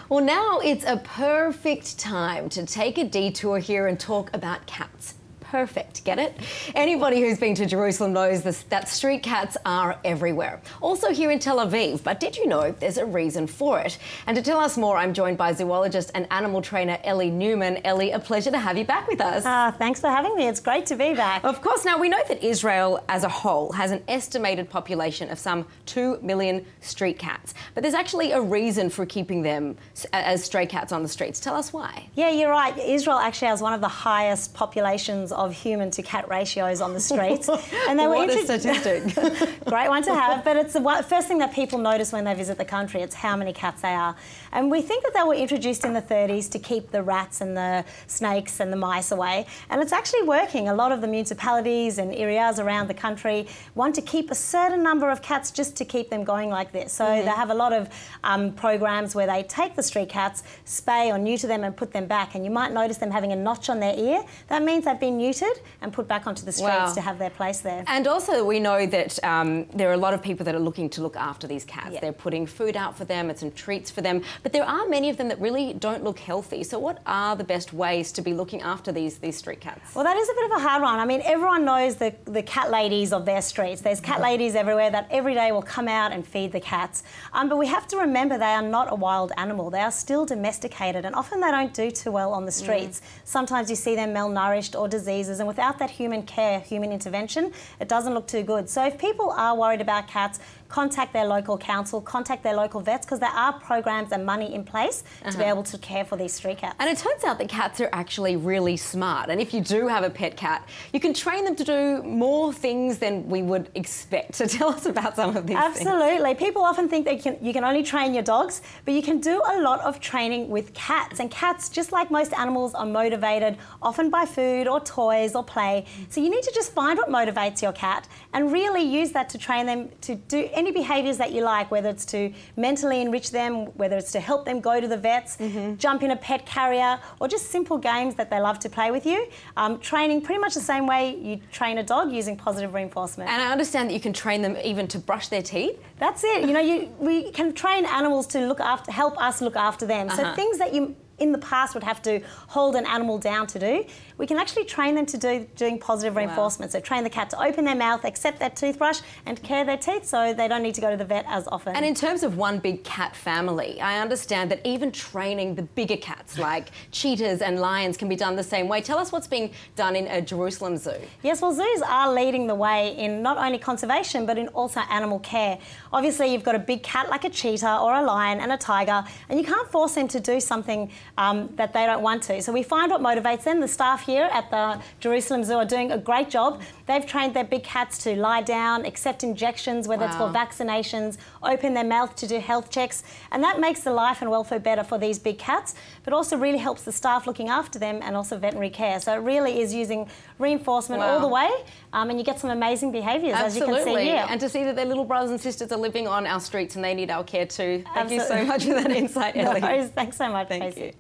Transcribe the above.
Well, now it's a perfect time to take a detour here and talk about cats. Perfect, get it? Anybody who's been to Jerusalem knows that street cats are everywhere. Also here in Tel Aviv, but did you know there's a reason for it? And to tell us more, I'm joined by zoologist and animal trainer Elly Neuman. Elly, a pleasure to have you back with us. Thanks for having me. It's great to be back. Of course. Now, we know that Israel as a whole has an estimated population of some 2 million street cats, but there's actually a reason for keeping them as stray cats on the streets. Tell us why. Yeah, you're right. Israel actually has one of the highest populations of human to cat ratios on the streets. And they what a statistic. Great one to have, but it's the first thing that people notice when they visit the country. It's how many cats they are. And we think that they were introduced in the 30s to keep the rats and the snakes and the mice away. And it's actually working. A lot of the municipalities and areas around the country want to keep a certain number of cats just to keep them going like this. So they have a lot of programs where they take the street cats, spay or neuter them and put them back. And you might notice them having a notch on their ear. That means they've been neutered and put back onto the streets to have their place there. And also we know that there are a lot of people that are looking to look after these cats. Yeah. They're putting food out for them and some treats for them, but there are many of them that really don't look healthy. So what are the best ways to be looking after these street cats? Well, that is a bit of a hard one. I mean, everyone knows the cat ladies of their streets. There's cat ladies everywhere that every day will come out and feed the cats. But we have to remember they are not a wild animal. They are still domesticated, and often they don't do too well on the streets. Sometimes you see them malnourished or diseases, and without that human care, human intervention, it doesn't look too good. So if people are worried about cats, contact their local council, contact their local vets, because there are programs and money in place to be able to care for these street cats. And it turns out that cats are actually really smart. And if you do have a pet cat, you can train them to do more things than we would expect. So tell us about some of these things. Absolutely. People often think that you can only train your dogs, but you can do a lot of training with cats. And cats, just like most animals, are motivated often by food or toys or play. So you need to just find what motivates your cat and really use that to train them to do any behaviours that you like, whether it's to mentally enrich them, whether it's to help them go to the vets, jump in a pet carrier, or just simple games that they love to play with you. Training pretty much the same way you train a dog, using positive reinforcement. And I understand that you can train them even to brush their teeth. That's it. You know, we can train animals to help us look after them. So things that you in the past would have to hold an animal down to do, we can actually train them to doing positive reinforcement. So train the cat to open their mouth, accept that toothbrush and care their teeth so they don't need to go to the vet as often. And in terms of one big cat family, I understand that even training the bigger cats like cheetahs and lions can be done the same way. Tell us what's being done in a Jerusalem zoo. Yes, well, zoos are leading the way in not only conservation but in also animal care. Obviously you've got a big cat like a cheetah or a lion and a tiger, and you can't force them to do something that they don't want to. So we find what motivates them. The staff here at the Jerusalem Zoo are doing a great job. They've trained their big cats to lie down, accept injections, whether it's for vaccinations, open their mouth to do health checks, and that makes the life and welfare better for these big cats, but also really helps the staff looking after them and also veterinary care. So it really is using reinforcement all the way, and you get some amazing behaviours, as you can see here. And to see that their little brothers and sisters are living on our streets and they need our care too. Thank you so much for that insight, Elly. No worries. Thanks so much. Thank you.